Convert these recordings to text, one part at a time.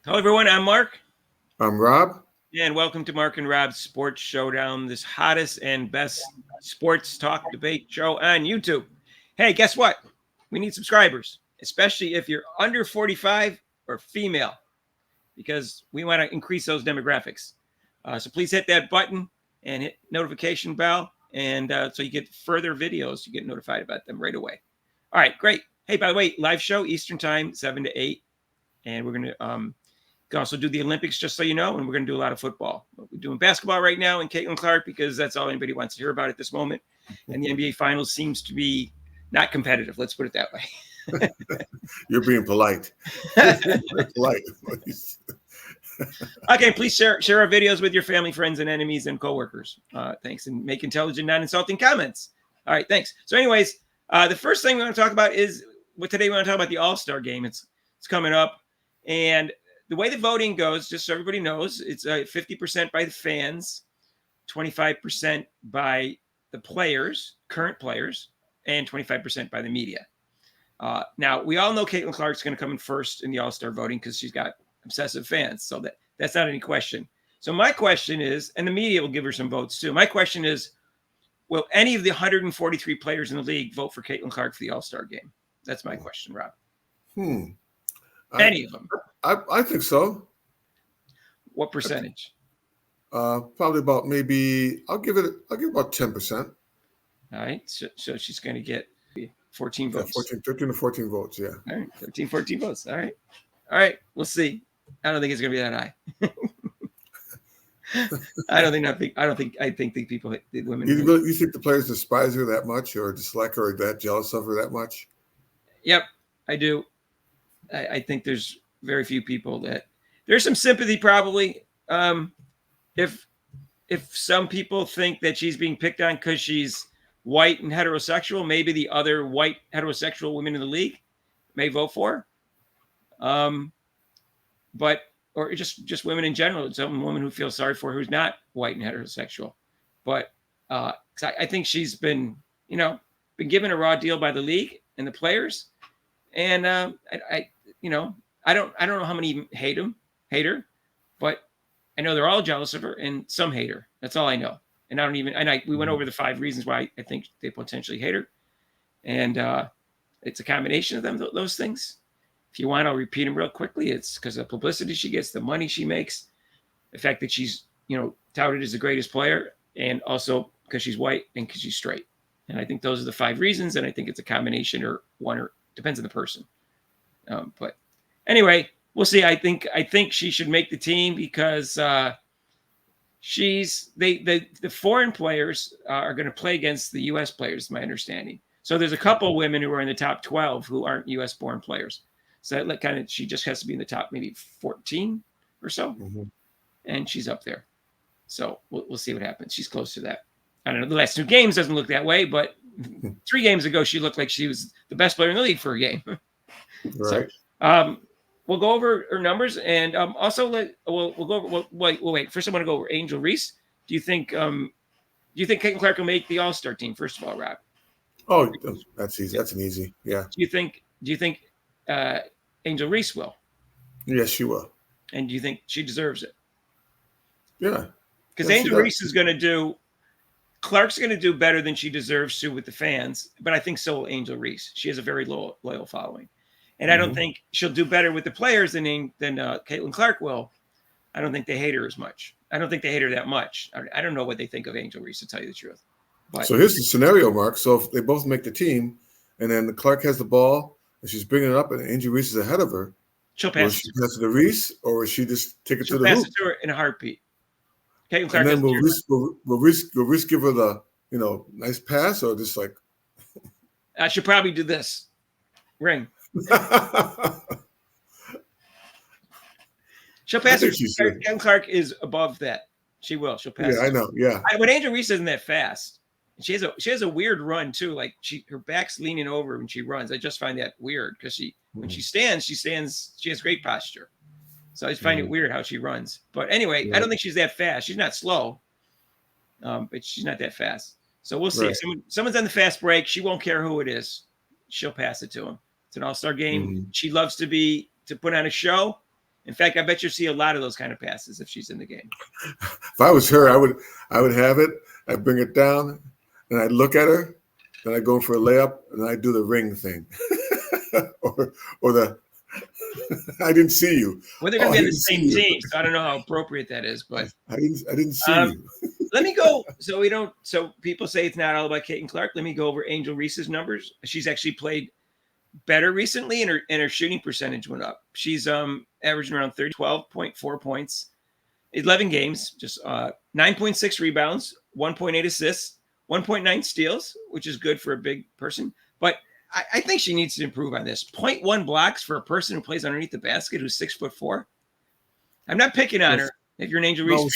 Hello, everyone. I'm Mark, I'm Rob. and welcome to Mark and Rob's Sports Showdown, this hottest and best sports talk debate show on YouTube. Hey, guess what? We need subscribers, especially if you're under 45 or female, because we want to increase those demographics. So please hit that button and hit notification bell, and so you get further videos, you get notified about them right away. All right, great. Hey, by the way, live show Eastern Time, 7 to 8, and we're going to can also do the Olympics, just so you know, and we're going to do a lot of football. We're doing basketball right now in Caitlin Clark because that's all anybody wants to hear about at this moment. And the NBA Finals seems to be not competitive. Let's put it that way. You're being polite. Polite. Okay, please share our videos with your family, friends, and enemies and coworkers. Thanks, and make intelligent, non-insulting comments. All right, thanks. So, anyways, the first thing we want to talk about is today we want to talk about the All-Star game. It's coming up, and the way the voting goes, just so everybody knows, it's 50% by the fans, 25% by the players, current players, and 25% by the media. Now, we all know Caitlin Clark's going to come in first in the All-Star voting because she's got obsessive fans. So that's not any question. So my question is, and the media will give her some votes too. My question is, will any of the 143 players in the league vote for Caitlin Clark for the All-Star game? That's my question, Rob. Any of them? I think so. What percentage? Probably about I'll give about 10%. All right. So she's going to get 14 votes. 13 to 14 votes, yeah. All right. 13, 14 votes. All right. We'll see. I don't think it's going to be that high. I think the people, the women. You think the players despise her that much or dislike her or that jealous of her that much? Yep, I do. I think there's very few people that there's some sympathy probably. If some people think that she's being picked on because she's white and heterosexual, maybe the other white heterosexual women in the league may vote for her. But or just women in general, some women who feel sorry for her who's not white and heterosexual. But I think she's been given a raw deal by the league and the players, and I don't know how many even hate her, but I know they're all jealous of her and some hate her. That's all I know. And we went over the 5 reasons why I think they potentially hate her. And it's a combination of those things. If you want, I'll repeat them real quickly. It's because of the publicity she gets, the money she makes, the fact that she's, touted as the greatest player, and also because she's white and because she's straight. And I think those are the 5 reasons. And I think it's a combination or one, or depends on the person. But anyway, we'll see. I think she should make the team because the foreign players are going to play against the U.S. players, my understanding. So there's a couple women who are in the top 12 who aren't U.S. born players. So that she just has to be in the top maybe 14 or so, and she's up there. So we'll see what happens. She's close to that. I don't know. The last 2 games doesn't look that way, but 3 games ago she looked like she was the best player in the league for a game. Right. So we'll go over her numbers, and also we'll go over. Wait. First, I want to go over Angel Reese. Do you think Caitlin Clark will make the All-Star team? First of all, Rob. Oh, that's easy. That's an easy. Yeah. Do you think Angel Reese will? Yes, she will. And do you think she deserves it? Yeah. Because Angel Reese is going to do. Clark's going to do better than she deserves to with the fans, but I think so will Angel Reese. She has a very loyal following. And I don't think she'll do better with the players than Caitlin Clark will. I don't think they hate her as much. I don't think they hate her that much. I don't know what they think of Angel Reese, to tell you the truth. But, so here's the scenario, Mark. So if they both make the team, and then Clark has the ball, and she's bringing it up, and Angel Reese is ahead of her, she'll pass it to Reese, or will she just take it to the hoop? She'll pass it to her in a heartbeat. Caitlin Clark. And then will Reese give her the nice pass, or just like? I should probably do this. Ring. She'll pass her. Caitlin Clark is above that. She will. She'll pass. Yeah, I know. Yeah. But Angel Reese isn't that fast. She has a weird run too. Like her back's leaning over when she runs. I just find that weird because when she stands. She has great posture. So I just find it weird how she runs. But anyway, I don't think she's that fast. She's not slow, but she's not that fast. So we'll see. Right. If someone's on the fast break, she won't care who it is. She'll pass it to him. It's an all-star game. She loves to put on a show, In fact, I bet you'll see a lot of those kind of passes if she's in the game. If I was her, I would have it. I'd bring it down, and I'd look at her. Then I'd go for a layup, and I'd do the ring thing, or the I didn't see you. Well, they're going to be on the same team, so I don't know how appropriate that is. But I didn't see you. Let me go. So people say it's not all about Caitlin Clark. Let me go over Angel Reese's numbers. She's actually played better recently, and her shooting percentage went up. She's averaging around 12.4 points, 11 games, just 9.6 rebounds, 1.8 assists, 1.9 steals, which is good for a big person. But I think she needs to improve on this. 0.1 blocks for a person who plays underneath the basket who's 6'4". I'm not picking on her. If you're an Angel Reese,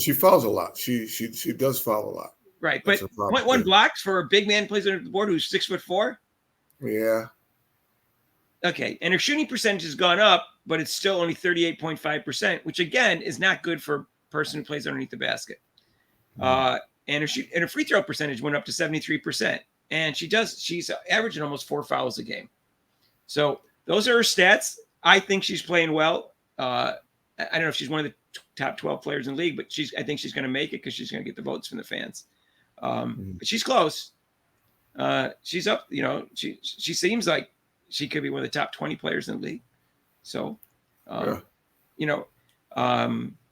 she fouls a lot. She does foul a lot. Right, but 0.1 blocks for a big man who plays under the board who's 6'4". Yeah. Okay, and her shooting percentage has gone up, but it's still only 38.5%, which again is not good for a person who plays underneath the basket. And her free throw percentage went up to 73%, and she's averaging almost 4 fouls a game. So those are her stats. I think she's playing well. I don't know if she's one of the top 12 players in the league, but I think she's going to make it because she's going to get the votes from the fans. But she's close. She's up. She seems like she could be one of the top 20 players in the league. So, so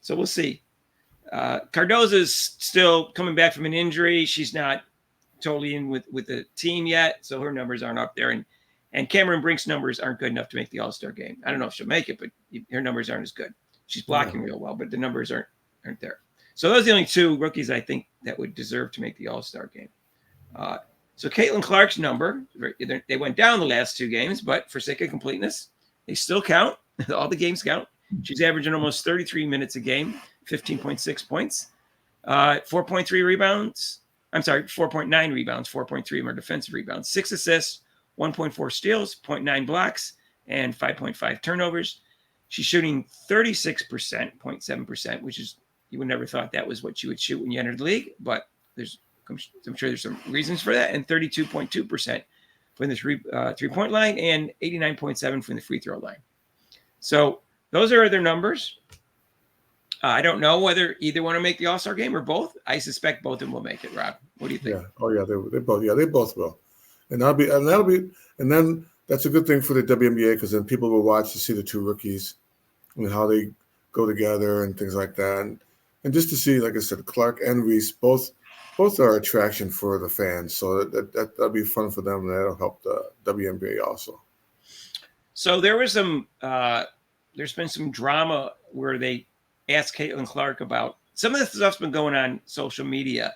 we'll see. Cardoza's still coming back from an injury. She's not totally in with the team yet, so her numbers aren't up there. And Cameron Brink's numbers aren't good enough to make the All-Star game. I don't know if she'll make it, but her numbers aren't as good. She's blocking real well, but the numbers aren't there. So those are the only 2 rookies I think that would deserve to make the All-Star game. So Caitlin Clark's number, they went down the last 2 games, but for sake of completeness, they still count. All the games count. She's averaging almost 33 minutes a game, 15.6 points, 4.3 rebounds. I'm sorry, 4.9 rebounds, 4.3 more defensive rebounds, 6 assists, 1.4 steals, 0.9 blocks, and 5.5 turnovers. She's shooting 36%, 0.7%, which is, you would never thought that was what you would shoot when you entered the league, but I'm sure there's some reasons for that. And 32.2% from the three-point line and 89.7% from the free throw line. So those are their numbers. I don't know whether either want to make the All-Star game or both. I suspect both of them will make it. Rob, what do you think? Yeah. Oh yeah, they both. Yeah, they both will. And then that's a good thing for the WNBA because then people will watch to see the 2 rookies and how they go together and things like that. And just to see, like I said, Clark and Reese both are attraction for the fans. So that'll be fun for them. And that'll help the WNBA also. So there was there's been some drama where they asked Caitlin Clark about some of the stuff's been going on social media.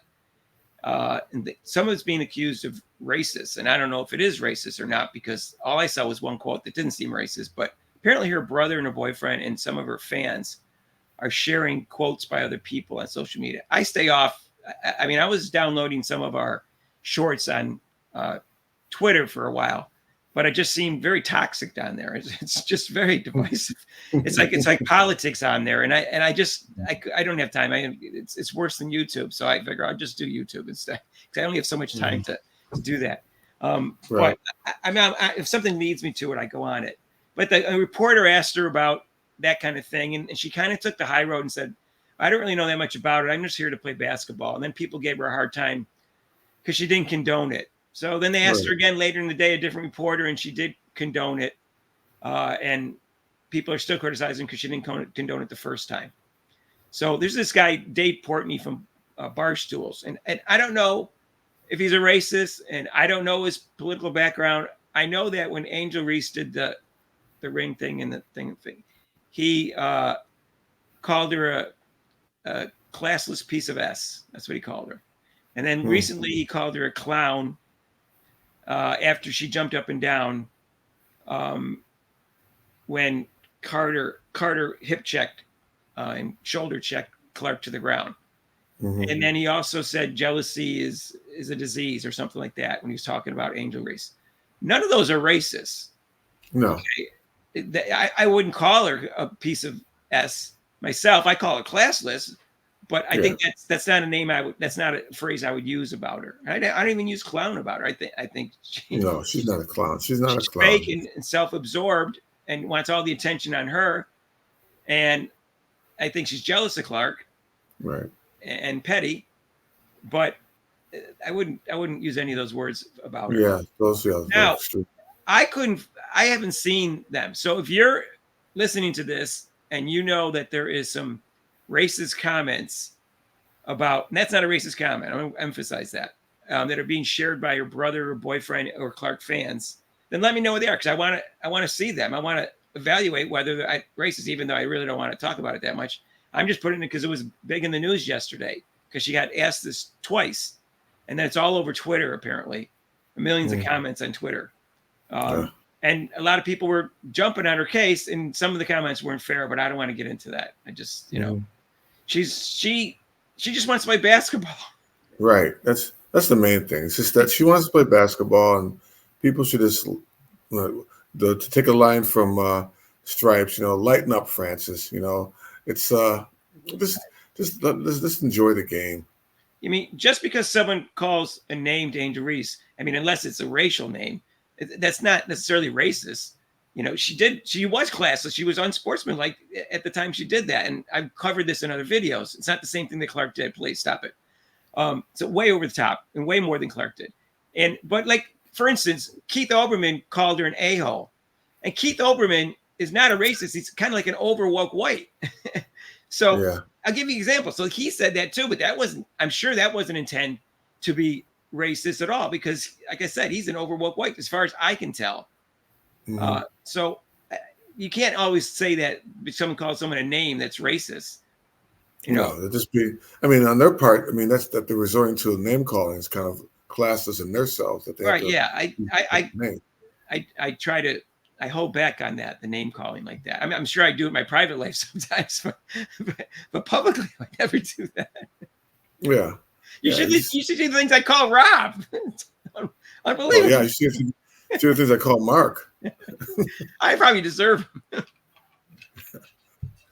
And some of it's being accused of racist. And I don't know if it is racist or not, because all I saw was one quote that didn't seem racist, but apparently her brother and her boyfriend and some of her fans are sharing quotes by other people on social media. I stay off. I mean, I was downloading some of our shorts on Twitter for a while, but it just seemed very toxic down there. It's just very divisive. It's like politics on there. And I don't have time. It's worse than YouTube. So I figure I'll just do YouTube instead, because I only have so much time to do that. Right. But I mean, if something leads me to it, I go on it. But a reporter asked her about that kind of thing. And she kind of took the high road and said, I don't really know that much about it. I'm just here to play basketball. And then people gave her a hard time because she didn't condone it. So then they asked her again later in the day, a different reporter, and she did condone it. And people are still criticizing because she didn't condone it the first time. So there's this guy, Dave Portney from Barstools. And I don't know if he's a racist, and I don't know his political background. I know that when Angel Reese did the ring thing and the thing, he called her a classless piece of S. That's what he called her. And then recently he called her a clown after she jumped up and down when Carter hip checked and shoulder checked Clark to the ground. And then he also said jealousy is a disease or something like that when he was talking about Angel Reese. None of those are racist. No. Okay? I wouldn't call her a piece of S myself. I call her classless, but I think that's not a name that's not a phrase I would use about her. I don't even use clown about her. I think she's not a clown. She's not a clown. Fake and self-absorbed and wants all the attention on her. And I think she's jealous of Clark Right. and petty, but I wouldn't use any of those words about her. Yeah. Those. Yeah. Those Now, extreme. I haven't seen them. So if you're listening to this and you know that there is some racist comments about, and that's not a racist comment, I'm going to emphasize that, that are being shared by your brother or boyfriend or Clark fans, then let me know what they are, because I want to see them. I want to evaluate whether they're racist, even though I really don't want to talk about it that much. I'm just putting it because it was big in the news yesterday, because she got asked this twice, and then it's all over Twitter apparently, millions of comments on Twitter. Yeah. And a lot of people were jumping on her case, and some of the comments weren't fair, but I don't want to get into that. I just, she just wants to play basketball. Right. That's the main thing. It's just that she wants to play basketball, and people should just to take a line from Stripes. Lighten up, Francis. It's just enjoy the game. I mean, just because someone calls a name Angel Reese, I mean, unless it's a racial name, that's not necessarily racist. She was classless. She was unsportsmanlike at the time she did that. And I've covered this in other videos. It's not the same thing that Clark did. Please stop it. So way over the top and way more than Clark did. But like, for instance, Keith Olbermann called her an a-hole. And Keith Olbermann is not a racist. He's kind of like an overwoke white. So yeah. I'll give you an example. So he said that too, but I'm sure that wasn't intended to be racist at all, because like I said, he's an overwoke white as far as I can tell. Mm-hmm. So you can't always say that someone calls someone a name that's racist. No, just be. I mean, on their part, I mean that's that they're resorting to name calling is kind of classless in themselves. That they right? Yeah, I hold back on that, the name calling like that. I'm sure I do it in my private life sometimes, but publicly I never do that. Yeah, you should do the things I call Rob. Unbelievable. Oh, yeah, you see the things I call Mark. I probably deserve them.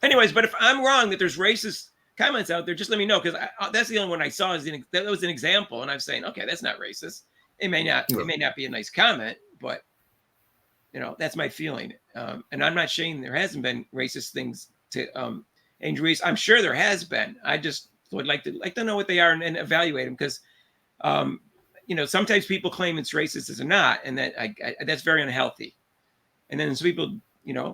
Anyways, but if I'm wrong that there's racist comments out there, just let me know, because that's the only one I saw. That was an example, and I'm saying, okay, that's not racist. It may not be a nice comment, but that's my feeling. And I'm not saying there hasn't been racist things to Angel Reese. I'm sure there has been. I just would like to know what they are and evaluate them, because sometimes people claim it's racist as not, and that that's very unhealthy. And then some people,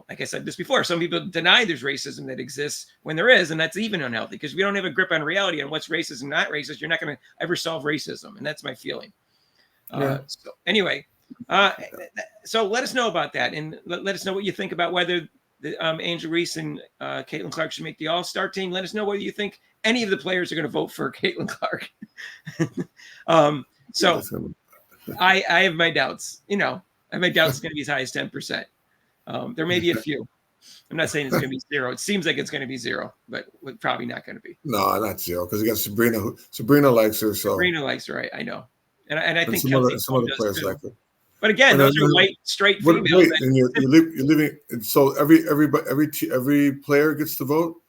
like I said this before, some people deny there's racism that exists when there is, and that's even unhealthy, because we don't have a grip on reality on what's racist and not racist. You're not going to ever solve racism, and that's my feeling. So anyway, so let us know about that, and let us know what you think about whether Angel Reese and Caitlin Clark should make the All-Star team. Let us know whether you think any of the players are going to vote for Caitlin Clark. So I have my doubts. I have my doubts it's going to be as high as 10%. There may be a few. I'm not saying it's going to be 0. It seems like it's going to be 0, but probably not going to be. No, not 0, because you got Sabrina. Sabrina likes her. So Sabrina likes her, right? I know, and I think some other players like her. But again, those are white, straight females. Wait, and you're living. So every player gets to vote.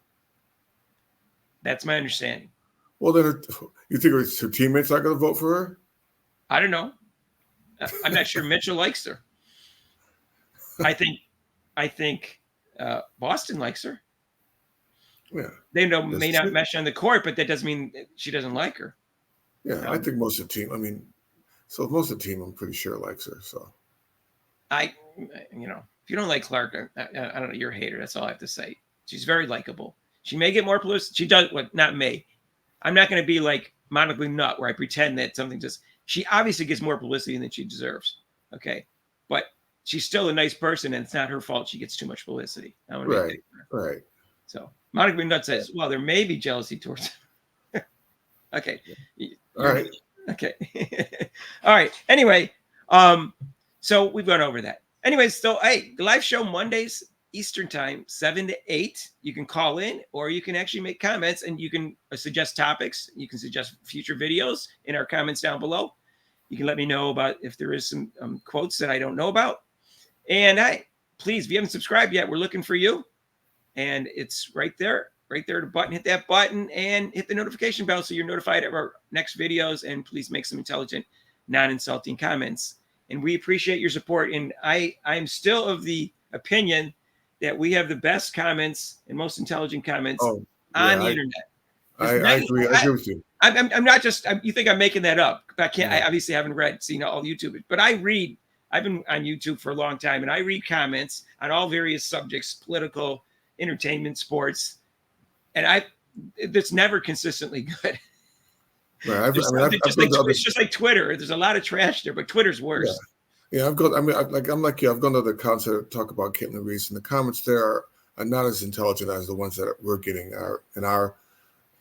That's my understanding. Well, then you think her teammates aren't going to vote for her? I don't know. I'm not sure Mitchell likes her. I think Boston likes her. Yeah, they may not mesh on the court, but that doesn't mean she doesn't like her. Yeah, I think most of the team. I mean, so most of the team, I'm pretty sure likes her. So, if you don't like Clark, I don't know, you're a hater. That's all I have to say. She's very likable. She may get more publicity. She does what? Not may. I'm not going to be like Monica Nutt, where I pretend that something just. She obviously gets more publicity than she deserves. Okay, but she's still a nice person, and it's not her fault she gets too much publicity. I want to make that clear. Right. So Monica Nutt says, "Well, there may be jealousy towards." Okay. All right. Okay. All right. Anyway, so we've gone over that. Anyways, so hey, the live show Mondays Eastern time, 7 to 8. You can call in, or you can actually make comments, and you can suggest topics. You can suggest future videos in our comments down below. You can let me know about if there is some quotes that I don't know about. And please, if you haven't subscribed yet, we're looking for you. And it's right there, the button. Hit that button and hit the notification bell so you're notified of our next videos. And please make some intelligent, non-insulting comments. And we appreciate your support. And I'm still of the opinion that we have the best comments and most intelligent comments Oh, on yeah, the internet. I agree. I agree with you. I'm not just. You think I'm making that up? I can't. No. I obviously haven't seen all YouTube, but I read. I've been on YouTube for a long time, and I read comments on all various subjects: political, entertainment, sports, and it's never consistently good. Right. It's just like Twitter. There's a lot of trash there, but Twitter's worse. Yeah, I've got. I mean, I'm like you. I've gone to the concert to talk about Caitlin Reese, and the comments there are not as intelligent as the ones that we're getting in our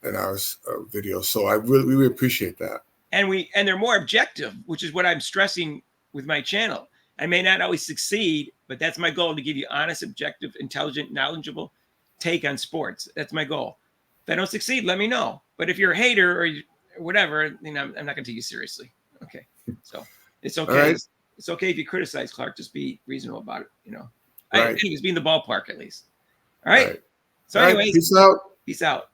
videos. So we really appreciate that. And they're more objective, which is what I'm stressing with my channel. I may not always succeed, but that's my goal, to give you honest, objective, intelligent, knowledgeable take on sports. That's my goal. If I don't succeed, let me know. But if you're a hater or whatever, I'm not going to take you seriously. Okay. So it's okay. Right. It's okay if you criticize, Clark. Just be reasonable about it. Right. Anyways, be in the ballpark at least. All right. Right. So All right, anyways, peace out. Peace out.